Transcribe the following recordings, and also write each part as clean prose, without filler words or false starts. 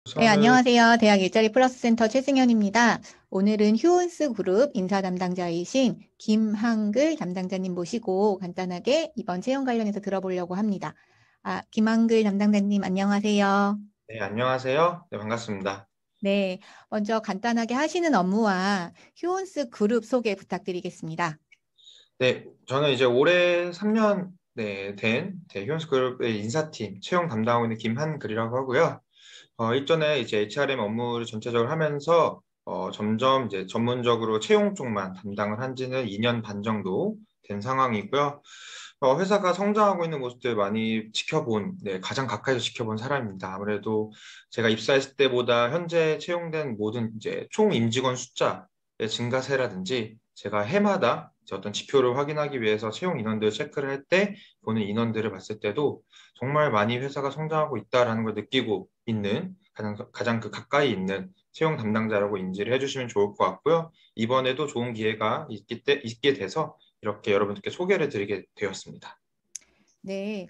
네, 우선은 안녕하세요. 대학 일자리 플러스 센터 최승현입니다. 오늘은 휴온스 그룹 인사 담당자이신 김한글 담당자님 모시고 간단하게 이번 채용 관련해서 들어보려고 합니다. 김한글 담당자님 안녕하세요. 네, 안녕하세요. 네, 반갑습니다. 네, 먼저 간단하게 하시는 업무와 휴온스 그룹 소개 부탁드리겠습니다. 네, 저는 이제 올해 3년 된 휴먼스그룹의 인사팀 채용 담당하고 있는 김한글이라고 하고요. 일전에 이제 HRM 업무를 전체적으로 하면서 점점 이제 전문적으로 채용 쪽만 담당을 한 지는 2년 반 정도 된 상황이고요. 회사가 성장하고 있는 모습들 많이 가장 가까이서 지켜본 사람입니다. 아무래도 제가 입사했을 때보다 현재 채용된 모든 이제 총 임직원 숫자의 증가세라든지 제가 해마다 이제 어떤 지표를 확인하기 위해서 채용 인원들을 체크를 할 때 보는 인원들을 봤을 때도 정말 많이 회사가 성장하고 있다라는 걸 느끼고 있는 가장 그 가까이 있는 채용 담당자라고 인지를 해주시면 좋을 것 같고요. 이번에도 좋은 기회가 있게 돼서 이렇게 여러분들께 소개를 드리게 되었습니다. 네,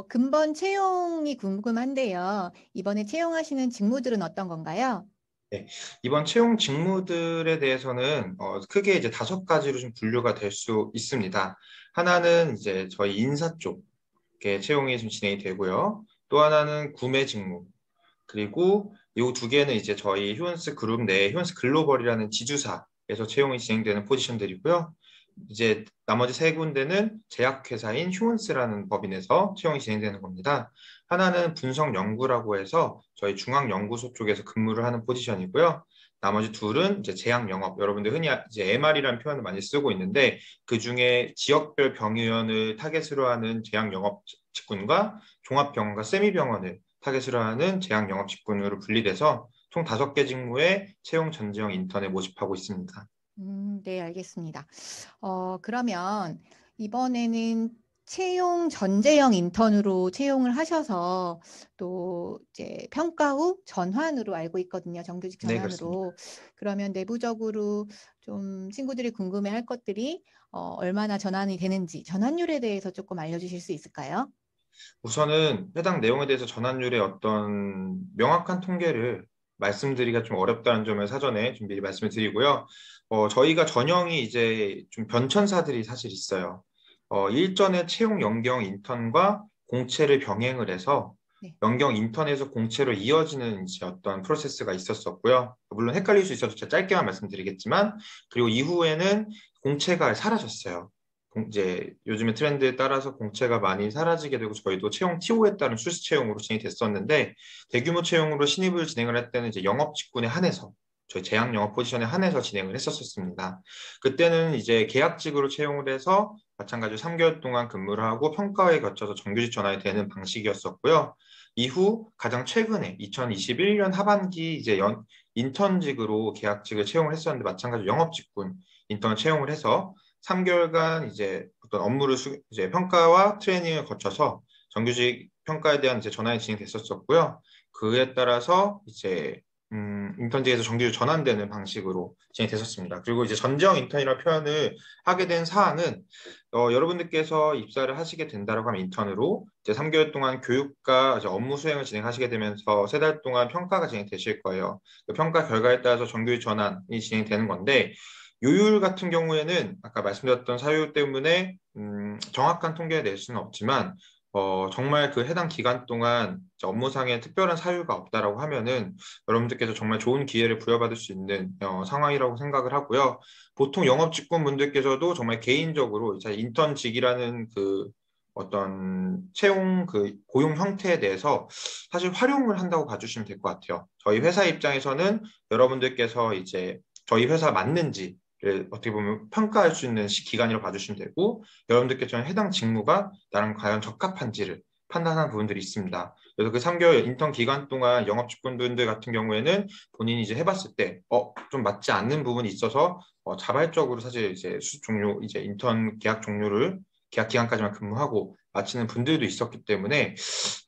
근본 채용이 궁금한데요. 이번에 채용하시는 직무들은 어떤 건가요? 네, 이번 채용 직무들에 대해서는 크게 이제 5가지로 좀 분류가 될 수 있습니다. 하나는 이제 저희 인사 쪽에 채용이 좀 진행이 되고요. 또 하나는 구매 직무, 그리고 이 2개는 이제 저희 휴먼스 그룹 내 휴먼스 글로벌이라는 지주사에서 채용이 진행되는 포지션들이고요. 이제 나머지 3군데는 제약회사인 휴먼스라는 법인에서 채용이 진행되는 겁니다. 하나는 분석 연구라고 해서 저희 중앙연구소 쪽에서 근무를 하는 포지션이고요. 나머지 둘은 이제 제약 영업, 여러분들 흔히 이제 MR이라는 표현을 많이 쓰고 있는데 그 중에 지역별 병의원을 타겟으로 하는 제약 영업 직군과 종합병원과 세미병원을 타겟으로 하는 제약 영업 직군으로 분리돼서 총 5개 직무에 채용 전지형 인턴을 모집하고 있습니다. 네, 알겠습니다. 그러면 이번에는 채용 전제형 인턴으로 채용을 하셔서 또 이제 평가 후 전환으로 알고 있거든요. 정규직 네, 그렇습니다. 전환으로. 그러면 내부적으로 좀 친구들이 궁금해 할 것들이 얼마나 전환이 되는지 전환율에 대해서 조금 알려주실 수 있을까요? 우선은 해당 내용에 대해서 전환율의 어떤 명확한 통계를 말씀드리기가 좀 어렵다는 점을 사전에 좀 미리 말씀을 드리고요. 저희가 전형이 이제 좀 변천사들이 사실 있어요. 일전에 채용 연경 인턴과 공채를 병행을 해서 네. 연경 인턴에서 공채로 이어지는 이제 어떤 프로세스가 있었었고요. 물론 헷갈릴 수 있어서 제가 짧게만 말씀드리겠지만, 그리고 이후에는 공채가 사라졌어요. 이제 요즘의 트렌드에 따라서 공채가 많이 사라지게 되고 저희도 채용 TO에 따른 수시 채용으로 진행이 됐었는데 대규모 채용으로 신입을 진행을 할 때는 이제 영업 직군에 한해서 저희 제약 영업 포지션에 한해서 진행을 했었습니다. 그때는 이제 계약직으로 채용을 해서 마찬가지로 3개월 동안 근무를 하고 평가에 거쳐서 정규직 전환이 되는 방식이었었고요. 이후 가장 최근에 2021년 하반기 이제 인턴직으로 계약직을 채용을 했었는데 마찬가지로 영업 직군 인턴 채용을 해서 3개월간 이제 어떤 이제 평가와 트레이닝을 거쳐서 정규직 평가에 대한 이제 전환이 진행됐었었고요. 그에 따라서 이제 인턴직에서 정규직 전환되는 방식으로 진행됐었습니다. 그리고 이제 전지형 인턴이라는 표현을 하게 된 사항은 여러분들께서 입사를 하시게 된다라고 하면 인턴으로 이제 3개월 동안 교육과 이제 업무 수행을 진행하시게 되면서 3달 동안 평가가 진행되실 거예요. 그 평가 결과에 따라서 정규직 전환이 진행되는 건데 요율 같은 경우에는 아까 말씀드렸던 사유 때문에 정확한 통계를 낼 수는 없지만 정말 그 해당 기간 동안 업무상의 특별한 사유가 없다라고 하면은 여러분들께서 정말 좋은 기회를 부여받을 수 있는 상황이라고 생각을 하고요. 보통 영업 직군분들께서도 정말 개인적으로 인턴직이라는 그 어떤 채용 그 고용 형태에 대해서 사실 활용을 한다고 봐주시면 될 것 같아요. 저희 회사 입장에서는 여러분들께서 이제 저희 회사 맞는지 어떻게 보면 평가할 수 있는 기간이라고 봐주시면 되고 여러분들께서는 해당 직무가 나랑 과연 적합한지를 판단하는 부분들이 있습니다. 그래서 그 3개월 인턴 기간 동안 영업 직군분들 같은 경우에는 본인이 이제 해봤을 때, 좀 맞지 않는 부분이 있어서 자발적으로 사실 이제 수습 종료, 이제 인턴 계약 기간까지만 근무하고 마치는 분들도 있었기 때문에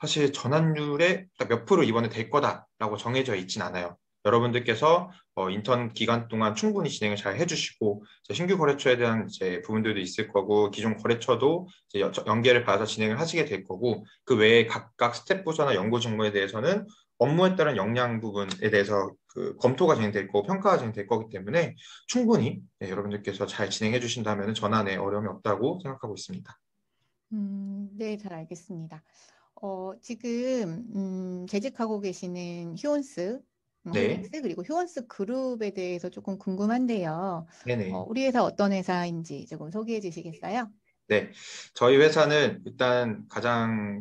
사실 전환율에 몇 프로 이번에 될 거다라고 정해져 있진 않아요. 여러분들께서 인턴 기간 동안 충분히 진행을 잘 해주시고 이제 신규 거래처에 대한 이제 부분들도 있을 거고 기존 거래처도 이제 연계를 받아서 진행을 하시게 될 거고 그 외에 각각 스텝 부서나 연구 직무에 대해서는 업무에 따른 역량 부분에 대해서 그 검토가 진행될 거고 평가가 진행될 거기 때문에 충분히 여러분들께서 잘 진행해 주신다면 전환에 어려움이 없다고 생각하고 있습니다. 네, 잘 알겠습니다. 지금 재직하고 계시는 휴온스, 네, 홀릭스 그리고 휴온스 그룹에 대해서 조금 궁금한데요. 네네. 우리 회사 어떤 회사인지 조금 소개해 주시겠어요? 네, 저희 회사는 일단 가장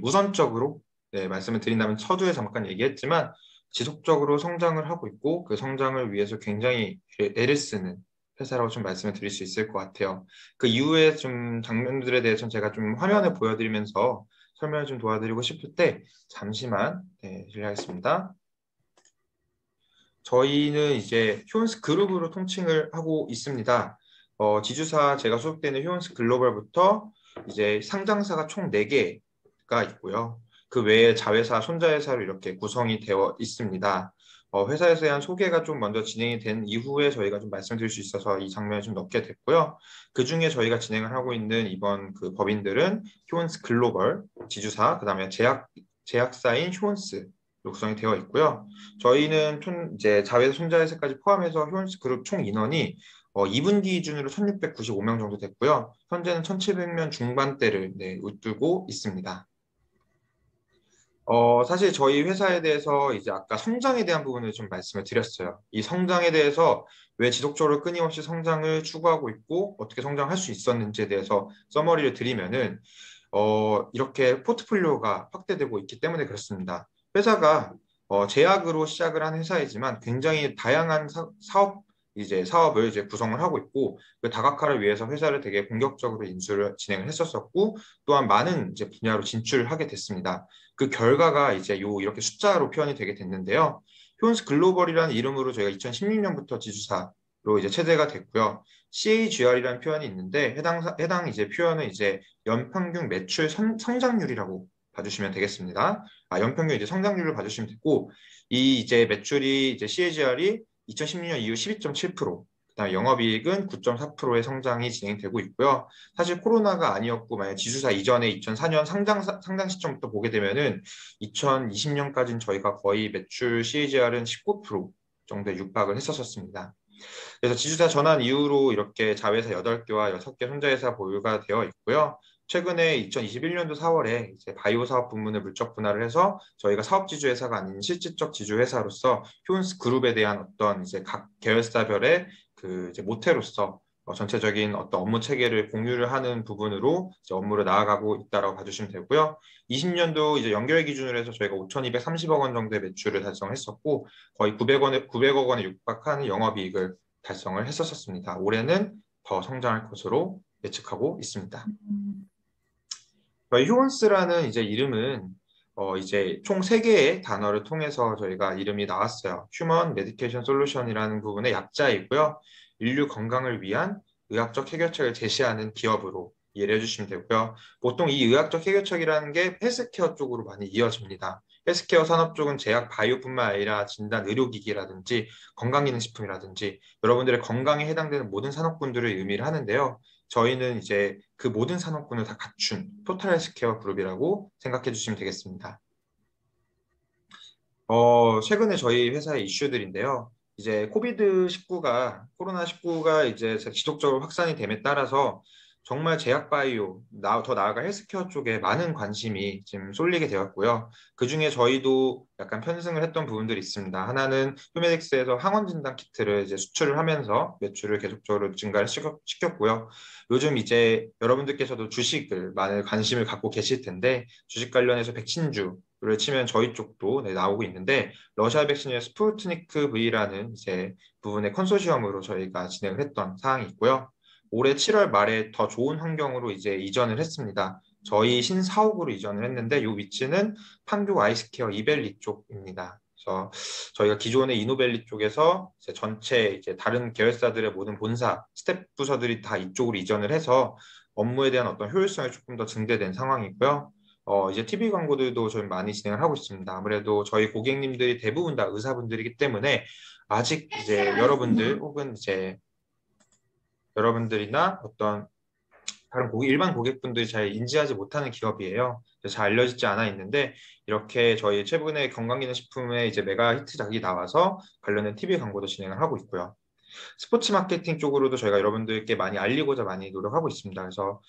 우선적으로 말씀을 드린다면 서두에 잠깐 얘기했지만 지속적으로 성장을 하고 있고 그 성장을 위해서 굉장히 애를 쓰는 회사라고 좀 말씀을 드릴 수 있을 것 같아요. 그 이후에 좀 장면들에 대해서는 제가 좀 화면을 보여드리면서 설명을 좀 도와드리고 싶을 때 잠시만 실례하겠습니다. 저희는 이제 휴온스 그룹으로 통칭을 하고 있습니다. 지주사 제가 소속되는 휴온스 글로벌부터 이제 상장사가 총 4개가 있고요. 그 외에 자회사, 손자회사로 이렇게 구성이 되어 있습니다. 회사에서 대한 소개가 좀 먼저 진행이 된 이후에 저희가 좀 말씀드릴 수 있어서 이 장면을 좀 넣게 됐고요. 그 중에 저희가 진행을 하고 있는 이번 그 법인들은 휴온스 글로벌, 지주사, 그다음에 제약사인 휴온스 구성이 되어 있고요. 저희는 이제 자회사, 손자회사까지 포함해서 휴온스 그룹 총 인원이 2분기 기준으로 1,695명 정도 됐고요. 현재는 1,700명 중반대를 웃돌고 있습니다. 사실 저희 회사에 대해서 이제 아까 성장에 대한 부분을 좀 말씀을 드렸어요. 이 성장에 대해서 왜 지속적으로 끊임없이 성장을 추구하고 있고 어떻게 성장할 수 있었는지에 대해서 서머리를 드리면은 이렇게 포트폴리오가 확대되고 있기 때문에 그렇습니다. 회사가 제약으로 시작을 한 회사이지만 굉장히 다양한 사업을 이제 구성을 하고 있고 그 다각화를 위해서 회사를 되게 공격적으로 인수를 진행을 했었었고 또한 많은 이제 분야로 진출하게 됐습니다. 그 결과가 이제 이렇게 숫자로 표현이 되게 됐는데요. 휴온스 글로벌이라는 이름으로 저희가 2016년부터 지주사로 이제 체제가 됐고요. CAGR이라는 표현이 있는데 해당 이제 표현은 이제 연평균 매출 성장률이라고 봐주시면 되겠습니다. 연평균 이제 성장률을 봐주시면 되고 이 이제 매출이 이제 CAGR이 2016년 이후 12.7%, 그다음에 영업이익은 9.4%의 성장이 진행되고 있고요. 사실 코로나가 아니었고 만약 지주사 이전에 2004년 상장 시점부터 보게 되면은 2020년까지는 저희가 거의 매출 CAGR은 19% 정도에 육박을 했었습니다. 그래서 지주사 전환 이후로 이렇게 자회사 8개와 6개 손자회사 보유가 되어 있고요. 최근에 2021년도 4월에 이제 바이오 사업 부문을 물적 분할을 해서 저희가 사업 지주회사가 아닌 실질적 지주회사로서 휴온스 그룹에 대한 어떤 이제 각 계열사별의 그 이제 모태로서 전체적인 어떤 업무 체계를 공유를 하는 부분으로 이제 업무를 나아가고 있다라고 봐주시면 되고요. 20년도 이제 연결 기준으로 해서 저희가 5,230억 원 정도의 매출을 달성했었고 거의 900억 원에 육박하는 영업이익을 달성을 했었습니다. 올해는 더 성장할 것으로 예측하고 있습니다. 음, 저희 휴원스라는 이제 이름은 이제 총 3개의 단어를 통해서 저희가 이름이 나왔어요. 휴먼 메디케이션 솔루션이라는 부분의 약자이고요. 인류 건강을 위한 의학적 해결책을 제시하는 기업으로 이해를 해주시면 되고요. 보통 이 의학적 해결책이라는 게 헬스케어 쪽으로 많이 이어집니다. 헬스케어 산업 쪽은 제약 바이오뿐만 아니라 진단 의료기기라든지 건강기능식품이라든지 여러분들의 건강에 해당되는 모든 산업군들을 의미를 하는데요. 저희는 이제 그 모든 산업군을 다 갖춘 토탈 헬스케어 그룹이라고 생각해 주시면 되겠습니다. 최근에 저희 회사의 이슈들인데요. 이제 코로나19가 이제 지속적으로 확산이 됨에 따라서 정말 제약 바이오, 더 나아가 헬스케어 쪽에 많은 관심이 지금 쏠리게 되었고요. 그중에 저희도 약간 편승을 했던 부분들이 있습니다. 하나는 휴메딕스에서 항원 진단 키트를 이제 수출을 하면서 매출을 계속적으로 증가를 시켰고요. 요즘 이제 여러분들께서도 주식을 많은 관심을 갖고 계실 텐데 주식 관련해서 백신주를 치면 저희 쪽도 나오고 있는데 러시아 백신의 스푸트니크 V라는 이제 부분의 컨소시엄으로 저희가 진행을 했던 사항이 있고요. 올해 7월 말에 더 좋은 환경으로 이제 이전을 했습니다. 저희 신사옥으로 이전을 했는데 이 위치는 판교 아이스케어 이벨리 쪽입니다. 그래서 저희가 기존의 이노벨리 쪽에서 이제 전체 이제 다른 계열사들의 모든 본사, 스텝 부서들이 다 이쪽으로 이전을 해서 업무에 대한 어떤 효율성이 조금 더 증대된 상황이고요. 이제 TV 광고들도 좀 많이 진행을 하고 있습니다. 아무래도 저희 고객님들이 대부분 다 의사분들이기 때문에 아직 이제 여러분들 혹은 이제 여러분들이나 어떤 다른 일반 고객분들이 잘 인지하지 못하는 기업이에요. 잘 알려지지 않아 있는데 이렇게 저희 최근에 건강기능식품에 이제 메가 히트작이 나와서 관련된 TV 광고도 진행을 하고 있고요. 스포츠 마케팅 쪽으로도 저희가 여러분들께 많이 알리고자 많이 노력하고 있습니다. 그래서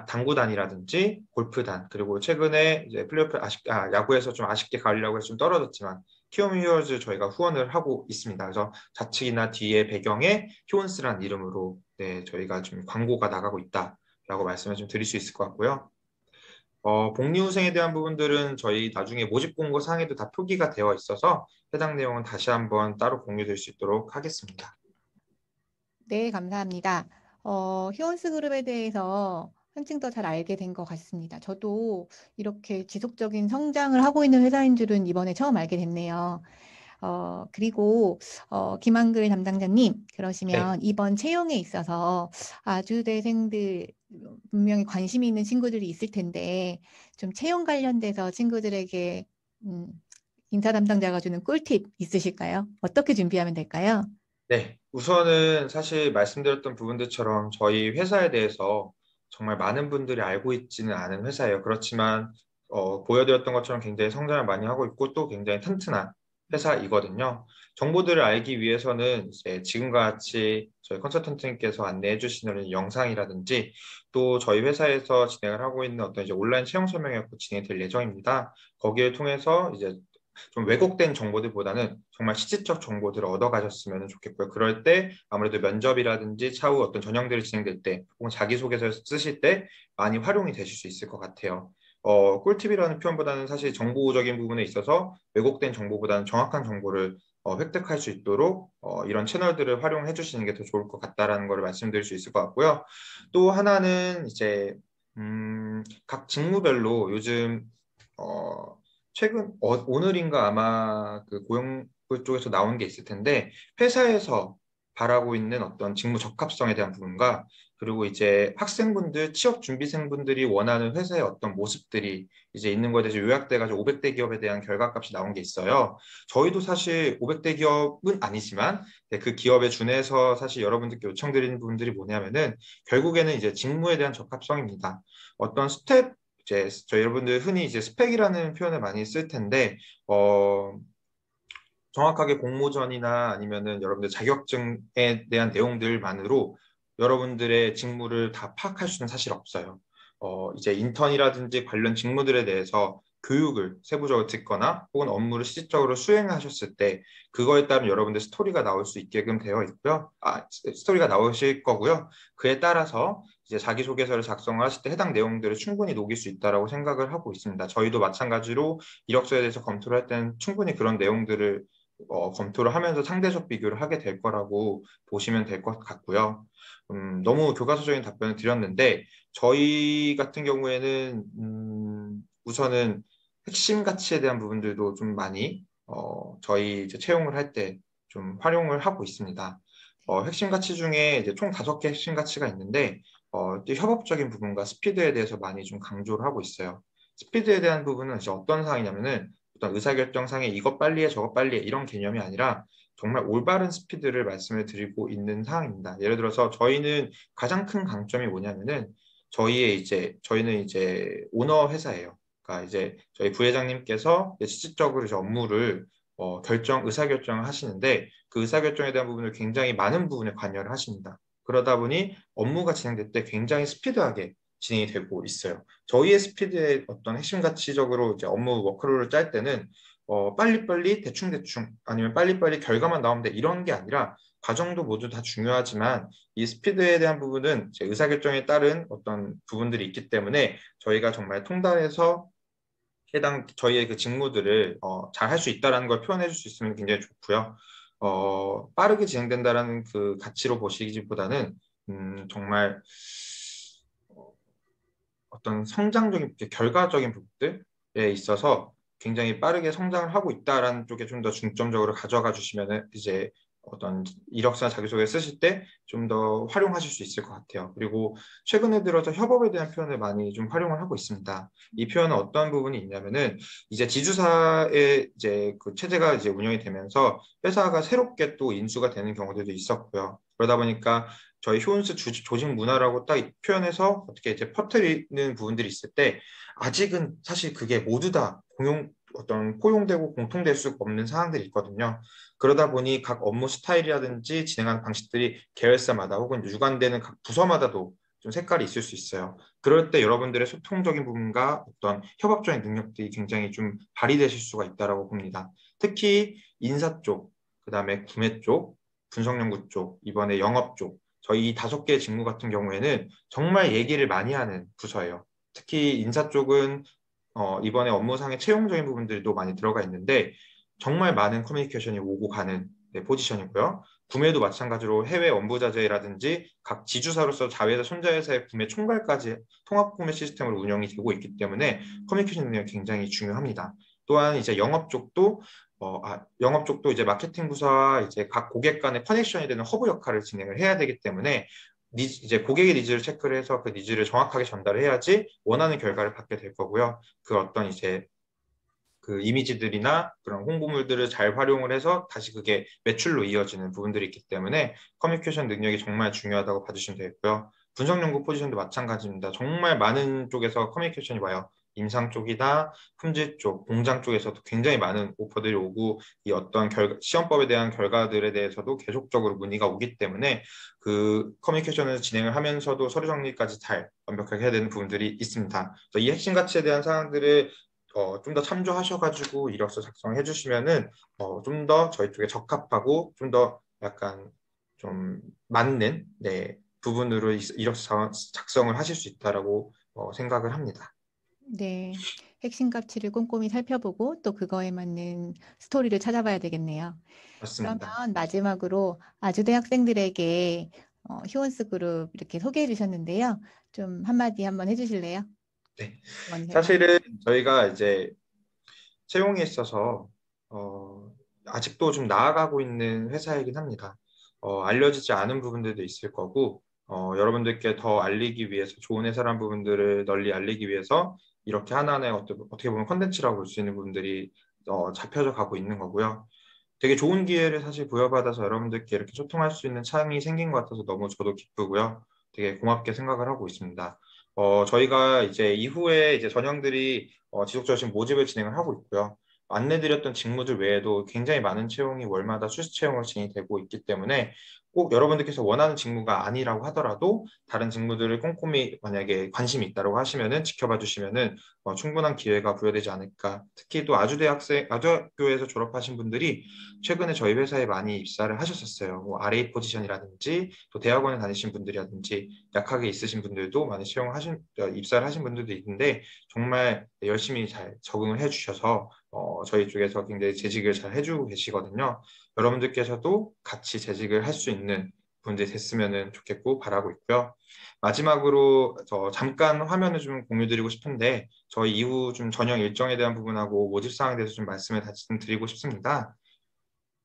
당구단이라든지 골프단 그리고 최근에 이제 플레이오프 야구에서 좀 아쉽게 가려고 해서 좀 떨어졌지만 키움 히어로즈 저희가 후원을 하고 있습니다. 그래서 좌측이나 뒤에 배경에 히온스란 이름으로 네, 저희가 좀 광고가 나가고 있다라고 말씀을 좀 드릴 수 있을 것 같고요. 복리후생에 대한 부분들은 저희 나중에 모집 공고 상에도 다 표기가 되어 있어서 해당 내용은 다시 한번 따로 공유될 수 있도록 하겠습니다. 네, 감사합니다. 히온스 그룹에 대해서 한층 더 잘 알게 된 것 같습니다. 저도 이렇게 지속적인 성장을 하고 있는 회사인 줄은 이번에 처음 알게 됐네요. 그리고 김한글 담당자님, 네. 그러시면 이번 채용에 있어서 아주대생들 분명히 관심이 있는 친구들이 있을 텐데 좀 채용 관련돼서 친구들에게 음, 인사 담당자가 주는 꿀팁 있으실까요? 어떻게 준비하면 될까요? 네, 우선은 사실 말씀드렸던 부분들처럼 저희 회사에 대해서 정말 많은 분들이 알고 있지는 않은 회사예요. 그렇지만 보여드렸던 것처럼 굉장히 성장을 많이 하고 있고 또 굉장히 튼튼한 회사이거든요. 정보들을 알기 위해서는 이제 지금과 같이 저희 컨설턴트님께서 안내해 주시는 영상이라든지 또 저희 회사에서 진행을 하고 있는 어떤 이제 온라인 채용 설명회가 진행이 될 예정입니다. 거기를 통해서 이제 좀 왜곡된 정보들보다는 정말 실질적 정보들을 얻어가셨으면 좋겠고요. 그럴 때 아무래도 면접이라든지 차후 어떤 전형들이 진행될 때 혹은 자기소개서 쓰실 때 많이 활용이 되실 수 있을 것 같아요. 꿀팁이라는 표현보다는 사실 정보적인 부분에 있어서 왜곡된 정보보다는 정확한 정보를 획득할 수 있도록 이런 채널들을 활용해 주시는 게 더 좋을 것 같다라는 걸 말씀드릴 수 있을 것 같고요. 또 하나는 이제 각 직무별로 요즘 최근 오늘인가 아마 그 고용부 쪽에서 나온 게 있을 텐데 회사에서 바라고 있는 어떤 직무 적합성에 대한 부분과 그리고 이제 학생분들, 취업 준비생분들이 원하는 회사의 어떤 모습들이 이제 있는 거에 대해서 요약돼가지고 500대 기업에 대한 결과값이 나온 게 있어요. 저희도 사실 500대 기업은 아니지만 네, 그 기업에 준해서 사실 여러분들께 요청드리는 부분들이 뭐냐면은 결국에는 이제 직무에 대한 적합성입니다. 어떤 스텝 이제 저희 여러분들 흔히 이제 스펙이라는 표현을 많이 쓸 텐데 정확하게 공모전이나 아니면은 여러분들 자격증에 대한 내용들만으로 여러분들의 직무를 다 파악할 수는 사실 없어요. 이제 인턴이라든지 관련 직무들에 대해서 교육을 세부적으로 듣거나 혹은 업무를 실질적으로 수행하셨을 때 그거에 따른 여러분들 스토리가 나올 수 있게끔 되어 있고요. 스토리가 나오실 거고요. 그에 따라서 이제 자기소개서를 작성을 하실 때 해당 내용들을 충분히 녹일 수 있다라고 생각을 하고 있습니다. 저희도 마찬가지로 이력서에 대해서 검토를 할 때는 충분히 그런 내용들을 검토를 하면서 상대적 비교를 하게 될 거라고 보시면 될 것 같고요. 너무 교과서적인 답변을 드렸는데 저희 같은 경우에는 우선은 핵심 가치에 대한 부분들도 좀 많이 저희 이제 채용을 할 때 좀 활용을 하고 있습니다. 핵심 가치 중에 이제 총 5개 핵심 가치가 있는데 또 협업적인 부분과 스피드에 대해서 많이 좀 강조를 하고 있어요. 스피드에 대한 부분은 이제 어떤 사항이냐면은 어떤 의사결정상에 이것 빨리 해, 저것 빨리 해 이런 개념이 아니라 정말 올바른 스피드를 말씀을 드리고 있는 사항입니다. 예를 들어서 저희는 가장 큰 강점이 뭐냐면은 저희는 이제 오너 회사예요. 그러니까 이제 저희 부회장님께서 실질적으로 이제 업무를 의사결정을 하시는데 그 의사결정에 대한 부분을 굉장히 많은 부분에 관여를 하십니다. 그러다 보니 업무가 진행될 때 굉장히 스피드하게 진행이 되고 있어요. 저희의 스피드의 어떤 핵심 가치적으로 이제 업무 워크로를 짤 때는 빨리빨리 대충대충 아니면 빨리빨리 결과만 나오면 돼 이런 게 아니라 과정도 모두 다 중요하지만 이 스피드에 대한 부분은 제 의사결정에 따른 어떤 부분들이 있기 때문에 저희가 정말 통달해서 해당 저희의 그 직무들을 잘 할 수 있다라는 걸 표현해 줄 수 있으면 굉장히 좋고요. 빠르게 진행된다라는 그 가치로 보시기보다는 정말 어떤 성장적인 결과적인 부분들에 있어서 굉장히 빠르게 성장을 하고 있다라는 쪽에 좀 더 중점적으로 가져가 주시면은 이제 어떤 이력서나 자기소개 쓰실 때 좀 더 활용하실 수 있을 것 같아요. 그리고 최근에 들어서 협업에 대한 표현을 많이 좀 활용을 하고 있습니다. 이 표현은 어떤 부분이 있냐면은 이제 지주사의 이제 그 체제가 이제 운영이 되면서 회사가 새롭게 또 인수가 되는 경우들도 있었고요. 그러다 보니까 저희 휴온스 조직 문화라고 딱 표현해서 어떻게 이제 퍼뜨리는 부분들이 있을 때 아직은 사실 그게 모두 다 포용되고 공통될 수가 없는 상황들이 있거든요. 그러다 보니 각 업무 스타일이라든지 진행하는 방식들이 계열사마다 혹은 유관되는 각 부서마다도 좀 색깔이 있을 수 있어요. 그럴 때 여러분들의 소통적인 부분과 어떤 협업적인 능력들이 굉장히 좀 발휘되실 수가 있다고 봅니다. 특히 인사 쪽, 그다음에 구매 쪽, 분석연구 쪽, 이번에 영업 쪽, 저희 이 5개 직무 같은 경우에는 정말 얘기를 많이 하는 부서예요. 특히 인사 쪽은 이번에 업무상의 채용적인 부분들도 많이 들어가 있는데 정말 많은 커뮤니케이션이 오고 가는 포지션이고요. 구매도 마찬가지로 해외 원부자재라든지 각 지주사로서 자회사, 손자회사의 구매 총괄까지 통합 구매 시스템으로 운영이 되고 있기 때문에 커뮤니케이션 능력이 굉장히 중요합니다. 또한 이제 영업 쪽도 이제 마케팅 부서와 이제 각 고객 간의 커넥션이 되는 허브 역할을 진행을 해야 되기 때문에 이제 고객의 니즈를 체크를 해서 그 니즈를 정확하게 전달을 해야지 원하는 결과를 받게 될 거고요. 그 어떤 이제 그 이미지들이나 그런 홍보물들을 잘 활용을 해서 다시 그게 매출로 이어지는 부분들이 있기 때문에 커뮤니케이션 능력이 정말 중요하다고 봐주시면 되겠고요. 분석 연구 포지션도 마찬가지입니다. 정말 많은 쪽에서 커뮤니케이션이 와요. 임상 쪽이나 품질 쪽, 공장 쪽에서도 굉장히 많은 오퍼들이 오고 이 어떤 시험법에 대한 결과들에 대해서도 계속적으로 문의가 오기 때문에 그 커뮤니케이션을 진행을 하면서도 서류 정리까지 잘 완벽하게 해야 되는 부분들이 있습니다. 그래서 이 핵심 가치에 대한 사항들을 좀 더 참조하셔가지고 이력서 작성해 주시면은 좀 더 저희 쪽에 적합하고 좀 더 약간 좀 맞는 부분으로 이력서 작성을 하실 수 있다라고 생각을 합니다. 네, 핵심 가치를 꼼꼼히 살펴보고 또 그거에 맞는 스토리를 찾아봐야 되겠네요. 그러면 맞습니다. 마지막으로 아주대 학생들에게 휴원스 그룹 이렇게 소개해 주셨는데요. 좀 한마디 한번 해주실래요? 네. 원장님. 사실은 저희가 이제 채용에 있어서 아직도 좀 나아가고 있는 회사이긴 합니다. 알려지지 않은 부분들도 있을 거고 여러분들께 더 알리기 위해서 좋은 회사라는 부분들을 널리 알리기 위해서 이렇게 하나하나의 어떻게 보면 컨텐츠라고 볼 수 있는 부분들이 잡혀져 가고 있는 거고요. 되게 좋은 기회를 사실 부여받아서 여러분들께 이렇게 소통할 수 있는 창이 생긴 것 같아서 너무 저도 기쁘고요. 되게 고맙게 생각을 하고 있습니다. 저희가 이제 이후에 이제 전형들이 지속적으로 지금 모집을 진행을 하고 있고요. 안내드렸던 직무들 외에도 굉장히 많은 채용이 월마다 수시 채용으로 진행되고 있기 때문에 꼭 여러분들께서 원하는 직무가 아니라고 하더라도 다른 직무들을 꼼꼼히 만약에 관심이 있다고 하시면은 지켜봐 주시면은 충분한 기회가 부여되지 않을까. 특히 또 아주대학교에서 졸업하신 분들이 최근에 저희 회사에 많이 입사를 하셨었어요. 뭐 RA 포지션이라든지 또 대학원에 다니신 분들이라든지 약하게 있으신 분들도 많이 입사를 하신 분들도 있는데 정말 열심히 잘 적응을 해주셔서 저희 쪽에서 굉장히 재직을 잘 해주고 계시거든요. 여러분들께서도 같이 재직을 할 수 있는 분들이 됐으면 좋겠고 바라고 있고요. 마지막으로 잠깐 화면을 좀 공유드리고 싶은데 저희 이후 좀 전형 일정에 대한 부분하고 모집 사항에 대해서 좀 말씀을 다시 좀 드리고 싶습니다.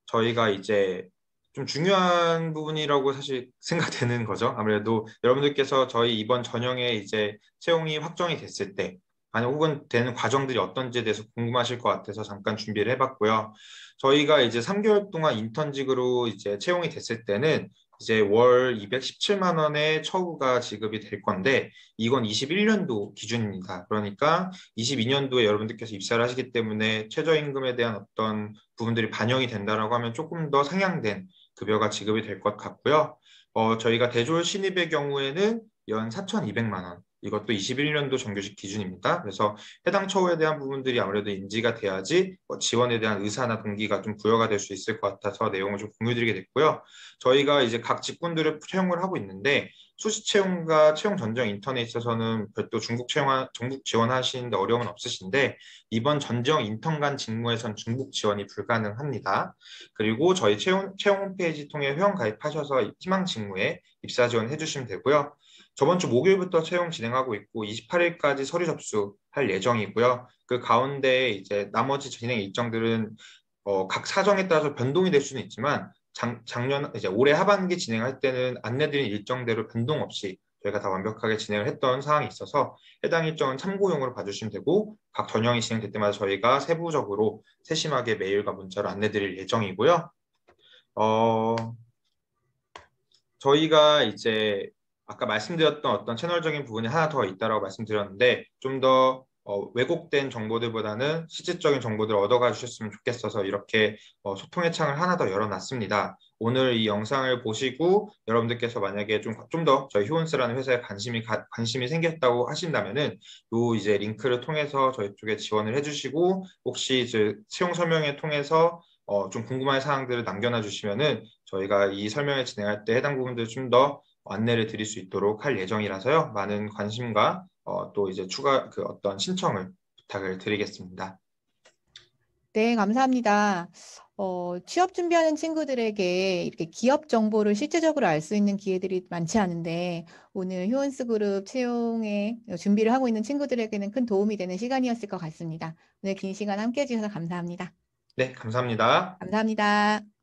저희가 이제 좀 중요한 부분이라고 사실 생각되는 거죠. 아무래도 여러분들께서 저희 이번 전형에 이제 채용이 확정이 됐을 때, 아니 혹은 되는 과정들이 어떤지에 대해서 궁금하실 것 같아서 잠깐 준비를 해봤고요. 저희가 이제 3개월 동안 인턴직으로 이제 채용이 됐을 때는 이제 월 217만 원의 처우가 지급이 될 건데 이건 21년도 기준입니다. 그러니까 22년도에 여러분들께서 입사를 하시기 때문에 최저임금에 대한 어떤 부분들이 반영이 된다라고 하면 조금 더 상향된 급여가 지급이 될 것 같고요. 저희가 대졸 신입의 경우에는 연 4,200만 원. 이것도 21년도 정규직 기준입니다. 그래서 해당 처우에 대한 부분들이 아무래도 인지가 돼야지 지원에 대한 의사나 동기가 좀 부여가 될 수 있을 것 같아서 내용을 좀 공유드리게 됐고요. 저희가 이제 각 직군들을 채용을 하고 있는데 수시 채용과 채용 전정 인턴에 있어서는 별도 전국 지원하시는데 어려움은 없으신데 이번 전정 인턴 간 직무에선 중복 지원이 불가능합니다. 그리고 저희 채용 홈페이지 통해 회원 가입하셔서 희망 직무에 입사 지원해 주시면 되고요. 저번 주 목요일부터 채용 진행하고 있고 28일까지 서류 접수할 예정이고요. 그 가운데 이제 나머지 진행 일정들은 각 사정에 따라서 변동이 될 수는 있지만 작년 이제 올해 하반기 진행할 때는 안내드린 일정대로 변동 없이 저희가 다 완벽하게 진행을 했던 사항이 있어서 해당 일정은 참고용으로 봐주시면 되고 각 전형이 진행될 때마다 저희가 세부적으로 세심하게 메일과 문자로 안내드릴 예정이고요. 어, 저희가 이제 아까 말씀드렸던 어떤 채널적인 부분이 하나 더 있다라고 말씀드렸는데 좀 더 왜곡된 정보들보다는 실질적인 정보들을 얻어가 주셨으면 좋겠어서 이렇게 소통의 창을 하나 더 열어놨습니다. 오늘 이 영상을 보시고 여러분들께서 만약에 좀 더 저희 휴온스라는 회사에 관심이 생겼다고 하신다면은 요 이제 링크를 통해서 저희 쪽에 지원을 해주시고 혹시 이제 채용 설명회 통해서 좀 궁금한 사항들을 남겨놔 주시면은 저희가 이 설명을 진행할 때 해당 부분들 좀 더 안내를 드릴 수 있도록 할 예정이라서요. 많은 관심과 또 이제 추가 그 어떤 신청을 부탁을 드리겠습니다. 네, 감사합니다. 취업 준비하는 친구들에게 이렇게 기업 정보를 실제적으로 알 수 있는 기회들이 많지 않은데 오늘 휴온스 그룹 채용에 준비를 하고 있는 친구들에게는 큰 도움이 되는 시간이었을 것 같습니다. 오늘 긴 시간 함께 해주셔서 감사합니다. 네, 감사합니다. 감사합니다.